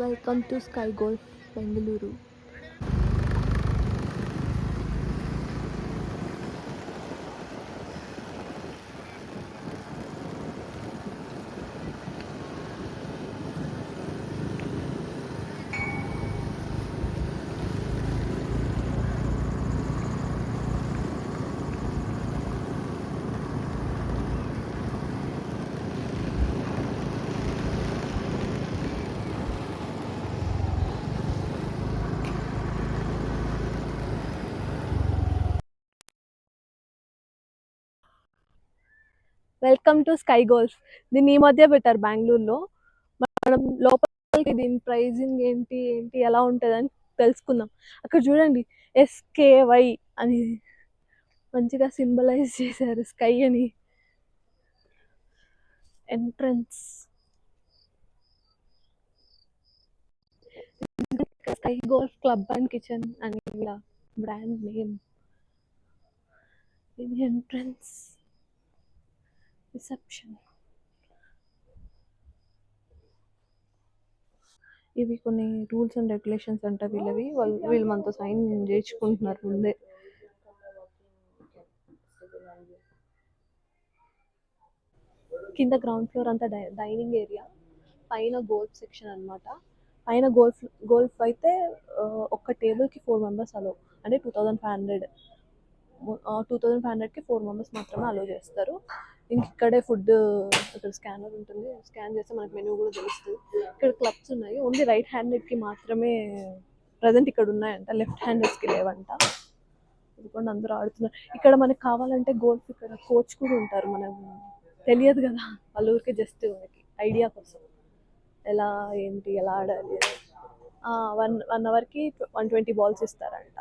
Welcome to Sky Golf Bengaluru. Welcome to sky golf. దీన్ని ఈ మధ్య పెట్టారు బెంగళూరులో. మనం లోపలికి దీని ప్రైజింగ్ ఏంటి ఏంటి ఎలా ఉంటుందని తెలుసుకుందాం. అక్కడ చూడండి, SKY అని మంచిగా సింబలైజ్ చేశారు స్కై అని. Entrance sky golf club and kitchen అని ఇలా బ్రాండ్ నేమ్. ఇది ఎంట్రన్స్. రిసెప్షన్. ఇవి కొన్ని రూల్స్ అండ్ రెగ్యులేషన్స్ అంట వీళ్ళవి. వీళ్ళు మనతో సైన్ చేయించుకుంటున్నారు ముందే. కింద గ్రౌండ్ ఫ్లోర్ అంతా డైనింగ్ ఏరియా, పైన గోల్ఫ్ సెక్షన్ అనమాట. పైన గోల్ఫ్ అయితే ఒక్క టేబుల్కి 4 మెంబర్స్ అలో, అంటే 2500. 2500కి 4 మెంబర్స్ మాత్రమే అలో చేస్తారు. ఇంక ఇక్కడే ఫుడ్, ఇక్కడ స్కానర్ ఉంటుంది, స్కాన్ చేస్తే మనకి మెనూ కూడా తెలుస్తుంది. ఇక్కడ క్లబ్స్ ఉన్నాయి, ఓన్లీ రైట్ హ్యాండెడ్కి మాత్రమే ప్రజెంట్ ఇక్కడ ఉన్నాయంట, లెఫ్ట్ హ్యాండెడ్స్కి లేవంట. ఇదిగోండి అందరూ ఆడుతున్నారు. ఇక్కడ మనకి కావాలంటే గోల్ఫ్ ఇక్కడ కోచ్ కూడా ఉంటారు. మనం తెలియదు కదా, వాళ్ళ ఊరికే జస్ట్ మనకి ఐడియా కోసం ఎలా ఏంటి ఎలా ఆడాలి. 1 అవర్కి 120 బాల్స్ ఇస్తారంట.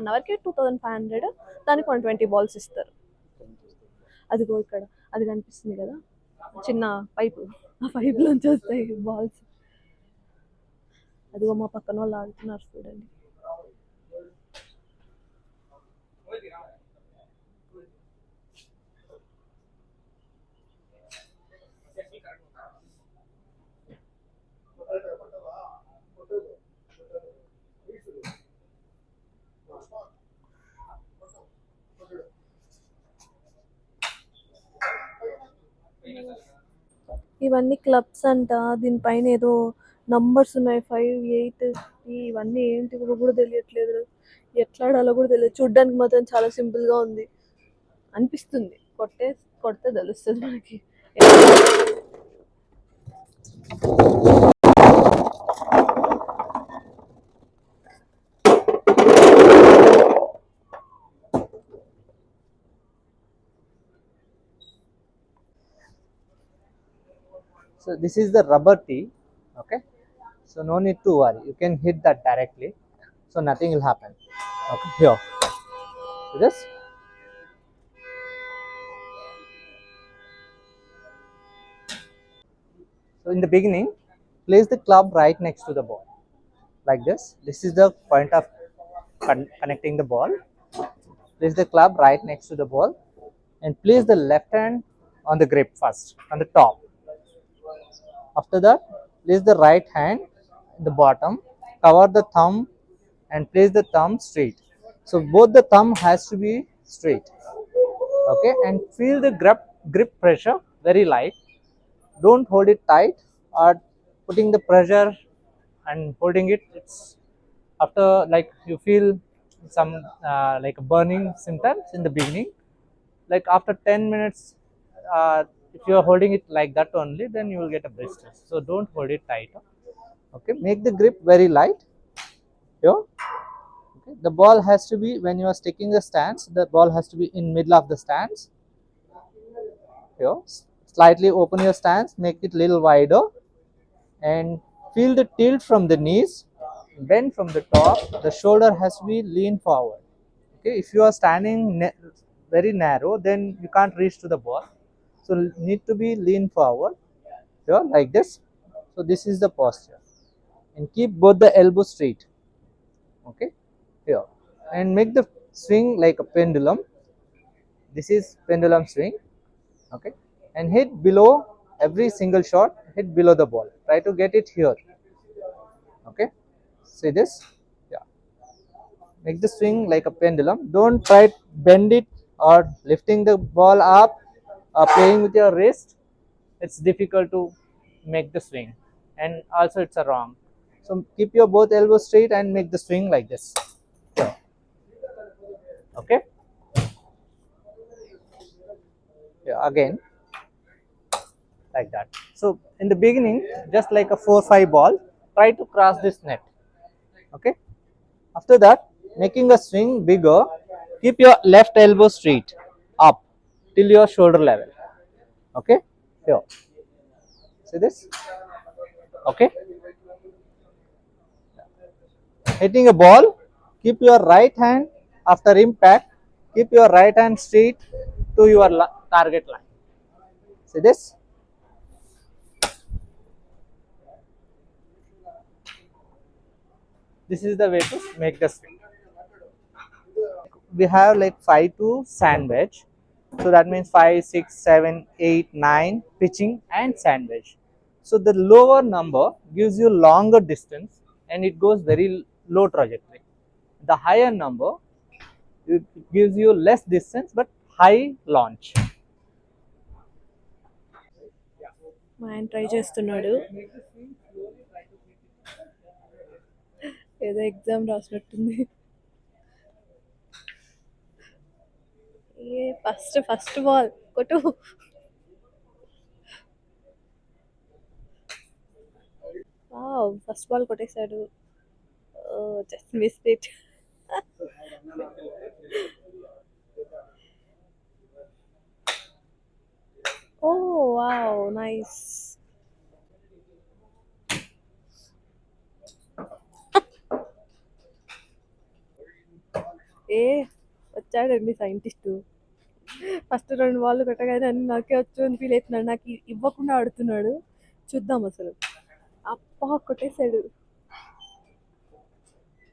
1 అవర్కి 2500, దానికి 120 బాల్స్ ఇస్తారు. అదిగో ఇక్కడ అది కనిపిస్తుంది కదా, చిన్న పైపు, ఆ పైపులోంచి వస్తాయి బాల్స్. అదిగో మా పక్కన వాళ్ళు ఆడుతున్నారు చూడండి. ఇవన్నీ క్లబ్స్ అంట. దీనిపైన ఏదో నంబర్స్ ఉన్నాయి, 5, 8. ఇవన్నీ ఏంటి కూడా తెలియట్లేదు, ఎట్లా ఆడాలో కూడా తెలియదు. చూడ్డానికి మాత్రం చాలా సింపుల్ గా ఉంది అనిపిస్తుంది. కొడితే తెలుస్తుంది మనకి. So this is the rubber tee, okay, so no need to worry, you can hit that directly, so nothing will happen. Okay, here, so this, so in the beginning place the club right next to the ball like this is the point of connecting the ball. Place the club right next to the ball and place the left hand on the grip first, on the top. After that, place the right hand in the bottom, cover the thumb and place the thumb straight. So both the thumb has to be straight. Okay, and feel the grip pressure very light. Don't hold it tight or putting the pressure and holding it. It's after, like, you feel some like burning symptoms in the beginning. Like after 10 minutes, if you are holding it like that only, then you will get a blisters. So don't hold it tight. Okay, make the grip very light here. Okay, the ball has to be, when you are sticking the stance, the ball has to be in middle of the stance here. Slightly open your stance, make it little wider and feel the tilt from the knees, bend from the top. The shoulder has to be lean forward. Okay, if you are standing very narrow, then you can't reach to the ball, so need to be lean forward here like this. So this is the posture, and keep both the elbows straight. Okay, here, and make the swing like a pendulum. This is pendulum swing. Okay, and hit below every single shot, hit below the ball, try to get it here. Okay, see this? Yeah, make the swing like a pendulum. Don't try to bend it or lifting the ball up or playing with your wrist. It's difficult to make the swing, and also it's a wrong. So keep your both elbows straight and make the swing like this. Okay, yeah, again like that. So in the beginning, just like a 4-5 ball, try to cross this net. Okay, after that, making a swing bigger, keep your left elbow straight up till your shoulder level. Okay, here, see this? Okay, hitting a ball, keep your right hand after impact, keep your right hand straight to your target line. See this? This is the way to make the swing. We have like 5 to sandwich. So that means 5, 6, 7, 8, 9 pitching and sandwich. So the lower number gives you longer distance and it goes very low trajectory. The higher number, it gives you less distance but high launch. మా ఆయన try చేస్తున్నాడు, ఏదో exam రాసినట్టుంది. ఏ first ball కొట్టు. First ball కొట్టేశాడు. Just miss it. Oh wow, nice. ఏ వచ్చాడండి సైంటిస్టు. ఫస్ట్ 2 బాల్ కొట్టగానే అన్ని నాకే వచ్చు అని ఫీల్ అవుతున్నాడు. నాకు ఇవ్వకుండా ఆడుతున్నాడు. చూద్దాం అసలు. అప్పా కొట్టేశాడు.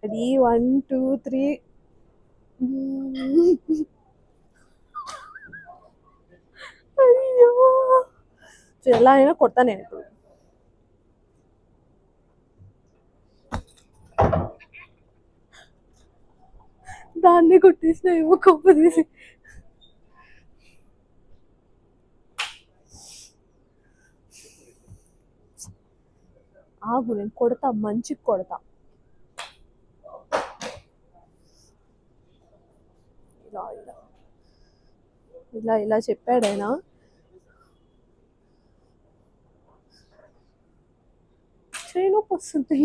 అది 1, 2, 3. అయ్యో, ఎలా అయినా కొడతా నేను ఇప్పుడు. దాన్ని కొట్టేసిన ఏమో కొప్ప తీసి. ఆగు, నేను కొడతా, మంచి కొడతా. ఇలా ఇలా ఇలా ఇలా చెప్పాడు ఆయన. చేయనొప్పి వస్తుంది.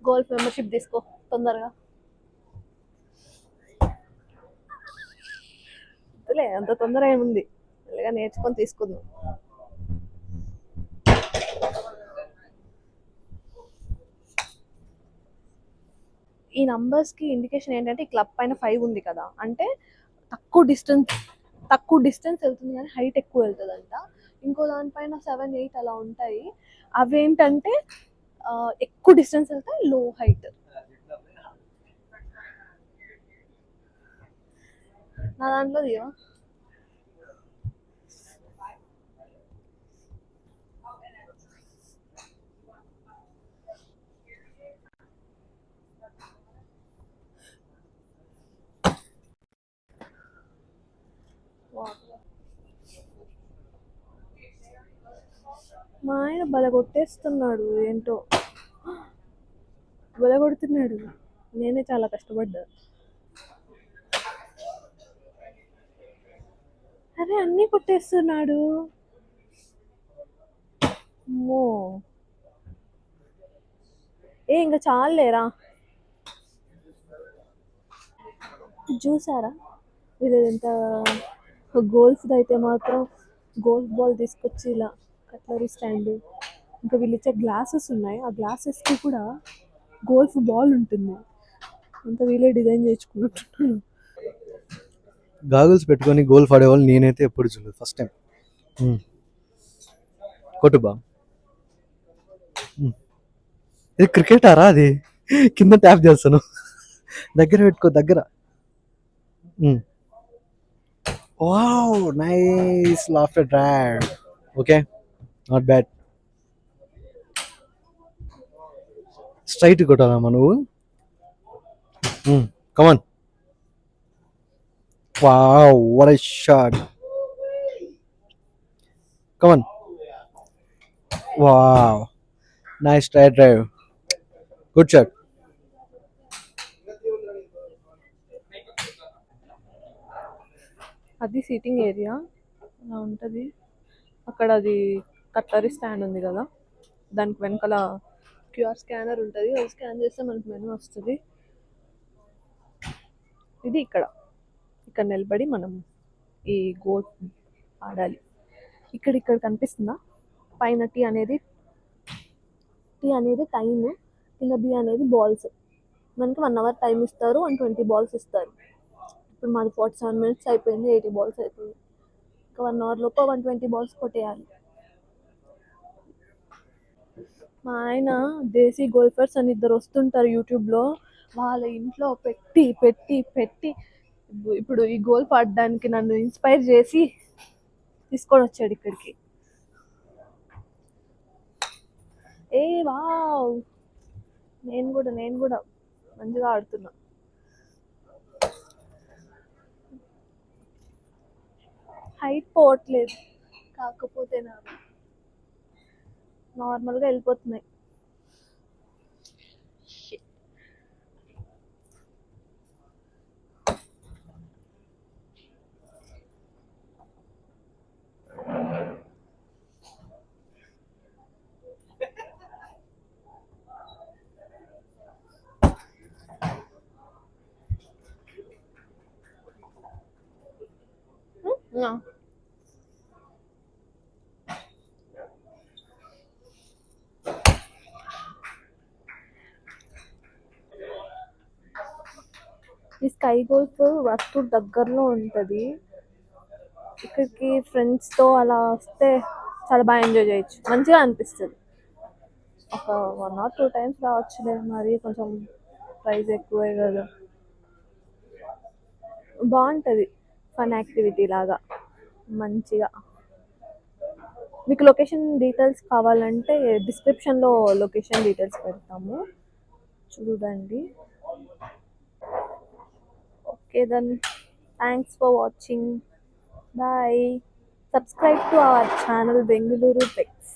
గోల్ఫ్ మెంబర్షిప్ తీసుకో తొందరగా. అంత తొందర ఏముంది, మెల్లగా నేర్చుకొని తీసుకుందాం. ఈ నంబర్స్కి ఇండికేషన్ ఏంటంటే ఈ క్లబ్ పైన 5 ఉంది కదా, అంటే తక్కువ డిస్టెన్స్ వెళ్తుంది కానీ హైట్ ఎక్కువ వెళ్తుందంట. ఇంకో దానిపైన 7, 8 అలా ఉంటాయి. అవేంటంటే ఎక్కువ డిస్టెన్స్ వెళ్తే లో హైట్. నా దాంట్లో దియో. మా ఆయన భలే కొట్టేస్తున్నాడు, ఏంటో భలే కొడుతున్నాడు. నేనే చాలా కష్టపడ్డా. అరే అన్నీ కొట్టేస్తున్నాడు. అమ్మో, ఇంకా చాలేరా. చూసారా వీళ్ళంత గోల్ఫ్ది అయితే మాత్రం గోల్ఫ్ బాల్ తీసుకొచ్చి ఇలా కట్లరీ స్టాండ్, ఇంకా వీళ్ళు ఇచ్చే గ్లాసెస్ ఉన్నాయి, ఆ గ్లాసెస్కి కూడా గోల్ఫ్ బాల్ ఉంటుంది. అంతా వీళ్ళే డిజైన్ చేసుకున్నట్టున్నారు. గాగుల్స్ పెట్టుకొని గోల్ఫ్ ఆడేవాళ్ళు నేనైతే ఎప్పుడు చూడలేదు, ఫస్ట్ టైం. కొట్టు బా. ఇది క్రికెట్ ఆరా, అది కింద ట్యాప్ చేస్తాను. దగ్గర పెట్టుకో దగ్గర. Wow, nice lofted drive. Okay, not bad. Straight కొట్టాలమ్మా నువ్వు. Come on. Wow, what a shot. Come on. Wow, nice straight drive. Good shot. అది సీటింగ్ ఏరియా అలా ఉంటుంది. అక్కడ అది కట్లరీ స్టాండ్ ఉంది కదా, దానికి వెనకాల క్యూఆర్ స్కానర్ ఉంటుంది. అది స్కాన్ చేస్తే మనకి మెనూ వస్తుంది. ఇది ఇక్కడ ఇక్కడ నిలబడి మనం ఈ గోల్ ఆడాలి. ఇక్కడ కనిపిస్తుందా పైన టీ అనేది టైమ్, కింద బి అనేది బాల్స్. మనకి 1 అవర్ టైం ఇస్తారు, 120 బాల్స్ ఇస్తారు. ఇప్పుడు మాది 47 మినిట్స్ అయిపోయింది, 80 బాల్స్ అయిపోయింది. ఇంకా 1 అవర్ లోపు 120 బాల్స్ కొట్టేయాలి. మా ఆయన దేశీ గోల్ఫర్స్ అని ఇద్దరు వస్తుంటారు యూట్యూబ్లో, వాళ్ళ ఇంట్లో పెట్టి పెట్టి పెట్టి ఇప్పుడు ఈ గోల్ఫ్ ఆడడానికి నన్ను ఇన్స్పైర్ చేసి తీసుకొని వచ్చాడు ఇక్కడికి. ఏ వావ్, నేను కూడా మంచిగా ఆడుతున్నా. హైట్ పోవట్లేదు, కాకపోతే నాకు నార్మల్గా వెళ్ళిపోతున్నాయి. ఈ స్కై గోల్ఫ్ వస్తు దగ్గరలో ఉంటుంది. ఇక్కడికి ఫ్రెండ్స్తో అలా వస్తే చాలా బాగా ఎంజాయ్ చేయొచ్చు, మంచిగా అనిపిస్తుంది. ఒక 1 or 2 టైమ్స్ రావచ్చులే, మరి కొంచెం ప్రైస్ ఎక్కువే కదా. బాగుంటుంది, ఫన్ యాక్టివిటీ లాగా మంచిగా. మీకు లొకేషన్ డీటెయిల్స్ కావాలంటే డిస్క్రిప్షన్లో లొకేషన్ డీటెయిల్స్ పెడతాము, చూడండి. Okay then, thanks for watching. Bye. Subscribe to our channel Bengaluru tax.